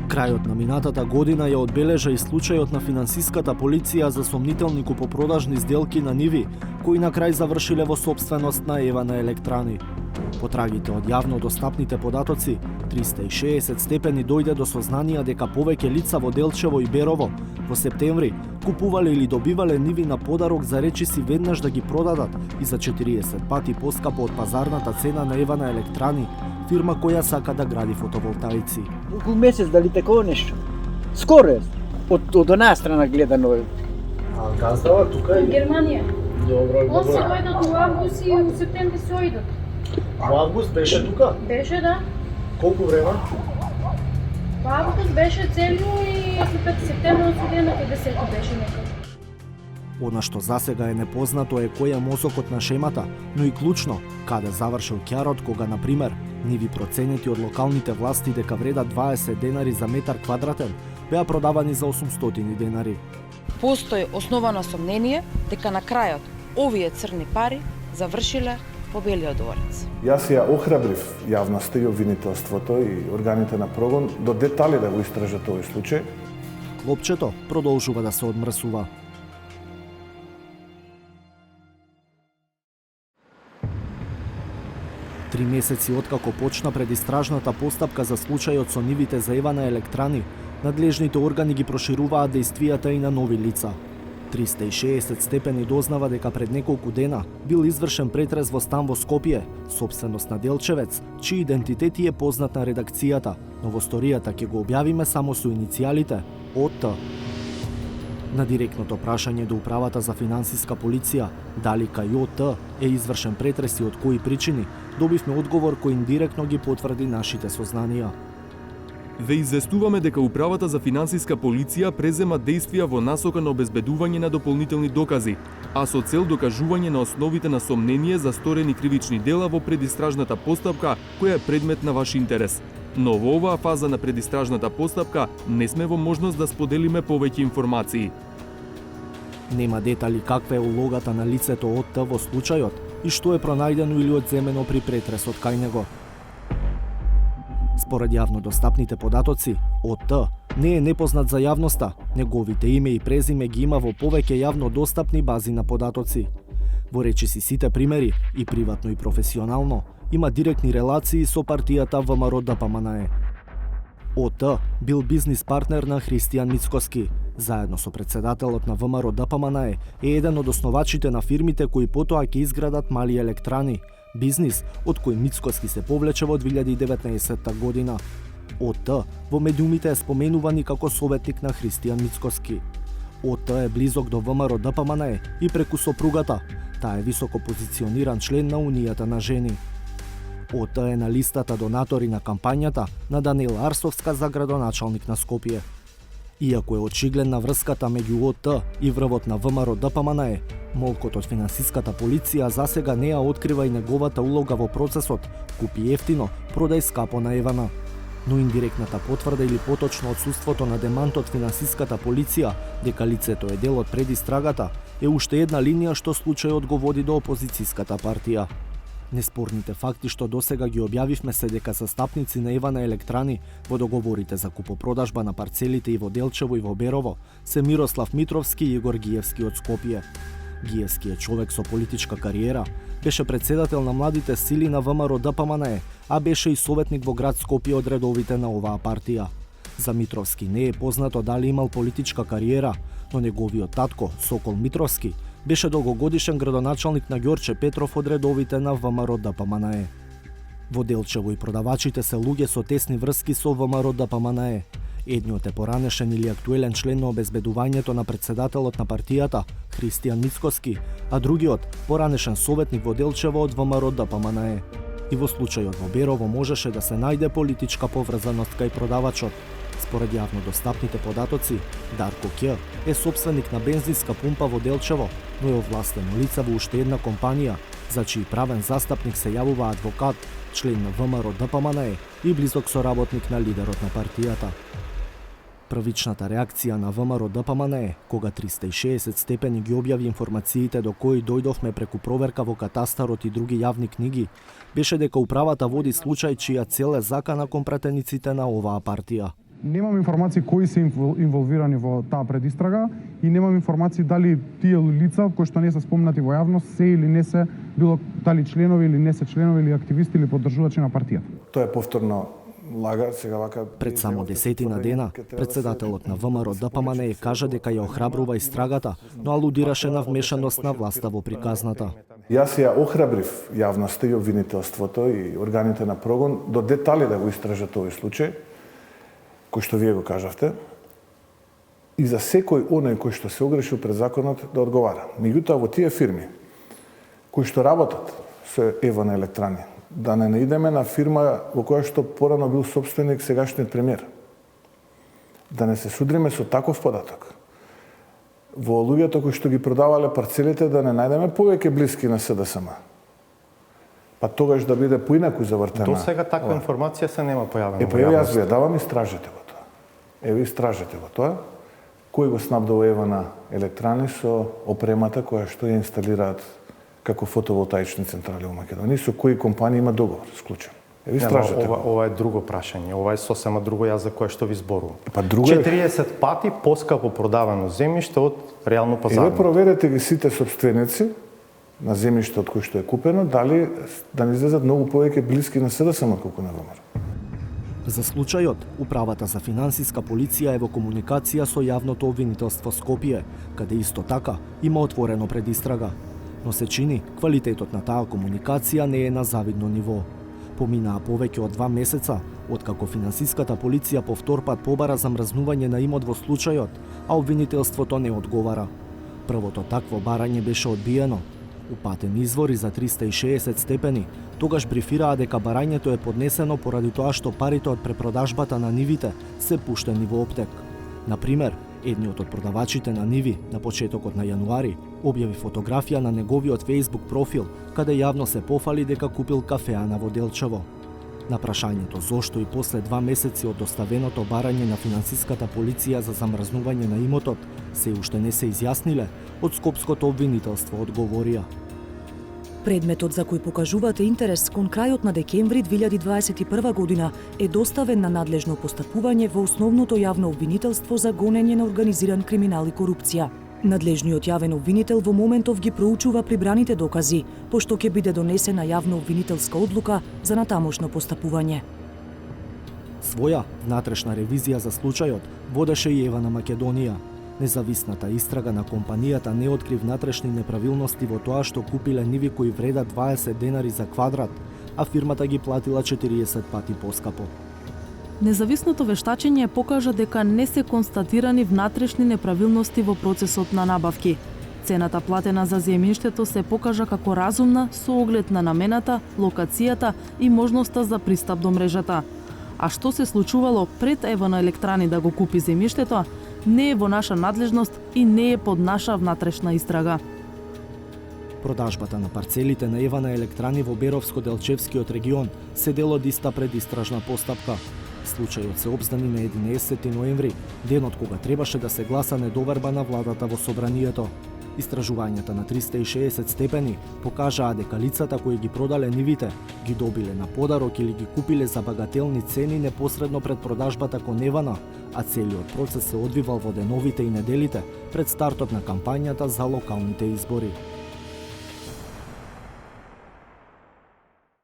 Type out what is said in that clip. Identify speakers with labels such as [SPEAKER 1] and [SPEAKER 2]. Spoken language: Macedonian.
[SPEAKER 1] Крајот на минатата година ја одбележа и случајот на финансиската полиција за сомнителни купопродажни сделки на ниви, кои на крај завршиле во сопственост на Евана Електрани. Потрагите од јавно достапните податоци, 360 степени дојде до сознанија дека повеќе лица во Делчево и Берово во септември купувале или добивале ниви на подарок за речиси веднаш да ги продадат и за 40 пати поскапо од пазарната цена на Евана Електрани, фирма која сака да гради фотоволтаици.
[SPEAKER 2] Околу месец дали такова нешто? Скоро е. Од една страна гледано е.
[SPEAKER 3] А газдава тука
[SPEAKER 4] Од
[SPEAKER 3] или?
[SPEAKER 4] Германија.
[SPEAKER 3] Добро,
[SPEAKER 4] Он се
[SPEAKER 3] добро.
[SPEAKER 4] дојдат у август и у септември се ојдат.
[SPEAKER 3] Во август беше тука?
[SPEAKER 4] Беше, да.
[SPEAKER 3] Колку време?
[SPEAKER 4] Во август беше целио и след септември осудена кај 10 беше некако.
[SPEAKER 1] Она што засега е непознато е кој е мозокот на шемата, но и клучно, каде завршил ќарот кога, на пример, ниви проценети од локалните власти дека вредат 20 денари за метар квадратен, беа продавани за 800 денари.
[SPEAKER 5] Постои основано сомнение дека на крајот овие црни пари завршиле по Белиот дворец.
[SPEAKER 6] Јас ја охрабрив јавноста и обвинителството и органите на прогон до детали да го истражат овој случај.
[SPEAKER 1] Клопчето продолжува да се одмрсува. Три месеци откако почна предистражната постапка за случајот со нивите за Евана Електрани, надлежните органи ги прошируваат дејствијата и на нови лица. 360 степени дознава дека пред неколку дена бил извршен претрес во стан во Скопје, сопственост на Делчевец, чиј идентитет е познат на редакцијата, но во сторијата ќе го објавиме само со иницијалите ОТ. На директното прашање до Управата за финансиска полиција, дали кај ОТ е извршен претрес и од кои причини, добивме одговор кој индиректно ги потврди нашите сознанија.
[SPEAKER 7] Ве известуваме дека Управата за финансиска полиција презема действија во насока на обезбедување на дополнителни докази, а со цел докажување на основите на сомнение за сторени кривични дела во предистражната постапка која е предмет на ваш интерес. Но во оваа фаза на предистражната постапка не сме во можност да споделиме повеќе информации.
[SPEAKER 1] Нема детали каква е улогата на лицето ОТ во случајот и што е пронајдено или одземено при претресот кај него. Според јавно достапните податоци, ОТ не е непознат за јавноста, неговите име и презиме ги има во повеќе јавно достапни бази на податоци. Во речиси сите примери, и приватно и професионално, има директни релации со партијата ВМРО ДПМНЕ. ОТ бил бизнис партнер на Христијан Мицкоски, заедно со председателот на ВМРО ДПМНЕ е еден од основачите на фирмите кои потоа ќе изградат мали електрани, бизнис од кој Мицкоски се повлече во 2019 година. ОТ во медиумите е споменувани како советник на Христијан Мицкоски. ОТ е близок до ВМРО ДПМНЕ и преку сопругата, таа е високо позициониран член на Унијата на жени. ОТ е на листата донатори на кампањата на Даниела Арсовска за градоначалник на Скопје. Иако е очигледна врската меѓу ОТ и врвот на ВМРО ДПМНЕ, молкот од финансиската полиција засега не ја открива и неговата улога во процесот купи ефтино, продај скапо на Евана. Но индиректната потврда или поточно отсуството на демант од финансиската полиција дека лицето е дел од предистрагата е уште една линија што случајот го води до опозицијската партија. Неспорните факти што досега ги објавивме се дека застапници на Евана Електрани во договорите за купопродажба на парцелите и во Делчево и во Берово се Мирослав Митровски и Игор Гиевски од Скопје. Гиевски е човек со политичка кариера, беше председател на младите сили на ВМРО ДПМНЕ, а беше и советник во град Скопје од редовите на оваа партија. За Митровски не е познато дали имал политичка кариера, но неговиот татко, Сокол Митровски, беше долгогодишен градоначалник на Ѓорче Петров од редовите на ВМРО ДПМНЕ. Во Делчево и продавачите се луѓе со тесни врски со ВМРО ДПМНЕ. Едниот е поранешен или актуелен член на обезбедувањето на председателот на партијата, Христијан Мицкоски, а другиот поранешен советник во Делчево од ВМРО ДПМНЕ. И во случајот во Берово можеше да се најде политичка поврзаност кај продавачот. Според јавно достапните податоци, Дарко Ќ е сопственик на бензинска пумпа во Делчево, но е овластено лице во уште една компанија, за чиј правен застапник се јавува адвокат, член на ВМРО ДПМНЕ и близок соработник на лидерот на партијата. Првичната реакција на ВМРО ДПМНЕ, кога 360 степени ги објави информациите до кои дојдовме преку проверка во катастарот и други јавни книги, беше дека управата води случај чија цел е закана кон пратениците на оваа партија.
[SPEAKER 8] Немам информации кои се инволвирани во таа предистрага и немам информации дали тие лица кои што не се спомнати во јавност се или не се било дали членови или не се членови или активисти или поддржувачи на партијата.
[SPEAKER 6] Тоа е повторно лага, сега вака...
[SPEAKER 1] Пред само 10 дена, председателот на ВМРО ДПМН кажа дека ја охрабрува истрагата, но алудираше на вмешаност на власта во приказната.
[SPEAKER 6] Јас ја охрабрив јавноста и обвинителството и органите на прогон до детали да го истражат овој случај, кој што вие го кажавте, и за секој оној кој што се огрешил пред законот да одговара. Меѓутоа, во тие фирми кои што работат со Ева на електрани, да не наидеме на фирма во која што порано бил собственик сегашниот премиер. Да не се судриме со таков податок. Во луѓето кои што ги продавале парцелите да не најдеме повеќе блиски на СДСМ. Па тогаш да биде поинаку завртена.
[SPEAKER 9] До сега таква информација се нема појавена.
[SPEAKER 6] Па еве јас ви ја давам, истражете го тоа. Еве истражете го тоа. Кој го снабдува Ева на електрани со опремата која што ја инсталираат како фотоволтаични централи во Македонија, со кои компании има договор склучен. Еве истражете.
[SPEAKER 9] Ова е друго прашање. Ова е сосема друго јас за кое што ви зборувам.
[SPEAKER 6] Па друго
[SPEAKER 9] 40 пати поскапо продавано земјиште од реално пазарно.
[SPEAKER 6] Еве проверете ги сите сопственици на земјиште од кој што е купено, дали да не излезат многу повеќе блиски на СДСМ колку на ВМРО.
[SPEAKER 1] За случајот, Управата за финансиска полиција е во комуникација со јавното обвинителство Скопје, каде исто така има отворено предистрага. Но се чини, квалитетот на таа комуникација не е на завидно ниво. Поминаа повеќе од 2 месеца, откако финансиската полиција повтор пат побара замрзнување на имот во случајот, а обвинителството не одговара. Првото такво барање беше одбиено. Упатен извори за 360 степени тогаш брифираа дека барањето е поднесено поради тоа што парите од препродажбата на нивите се пуштени во оптек. Например, едниот од продавачите на ниви на почетокот на јануари објави фотографија на неговиот Facebook профил, каде јавно се пофали дека купил кафеана во Делчево. На прашањето зошто и после 2 месеци од доставеното барање на финансиската полиција за замрзнување на имотот се уште не се изјасниле, од скопското обвинителство одговорија.
[SPEAKER 10] Предметот за кој покажувате интерес кон крајот на декември 2021 година е доставен на надлежно постапување во основното јавно обвинителство за гонење на организиран криминал и корупција. Надлежниот јавен обвинител во моментов ги проучува прибраните докази, пошто ќе биде донесена јавно обвинителска одлука за натамошно постапување.
[SPEAKER 1] Своја внатрешна ревизија за случајот водеше и Ева на Македонија. Независната истрага на компанијата не откри внатрешни неправилности во тоа што купиле ниви кои вредат 20 денари за квадрат, а фирмата ги платила 40 пати поскапо.
[SPEAKER 11] Независното вештачење покажа дека не се констатирани внатрешни неправилности во процесот на набавки. Цената платена за земјиштето се покажа како разумна со оглед на намената, локацијата и можноста за пристап до мрежата. А што се случувало пред Ева на електрани да го купи земјиштето, не е во наша надлежност и не е под наша внатрешна истрага.
[SPEAKER 1] Продажбата на парцелите на Ева на електрани во Беровско-Делчевскиот регион се дел од иста предистражна постапка. Случајот се обздани на 11 ноември, денот кога требаше да се гласа недоверба на владата во собранието. Истражувањата на 360 степени покажаа дека лицата кои ги продале нивите ги добиле на подарок или ги купиле за багателни цени непосредно пред продажбата кон Евана, а целиот процес се одвивал во деновите и неделите пред стартот на кампањата за локалните избори.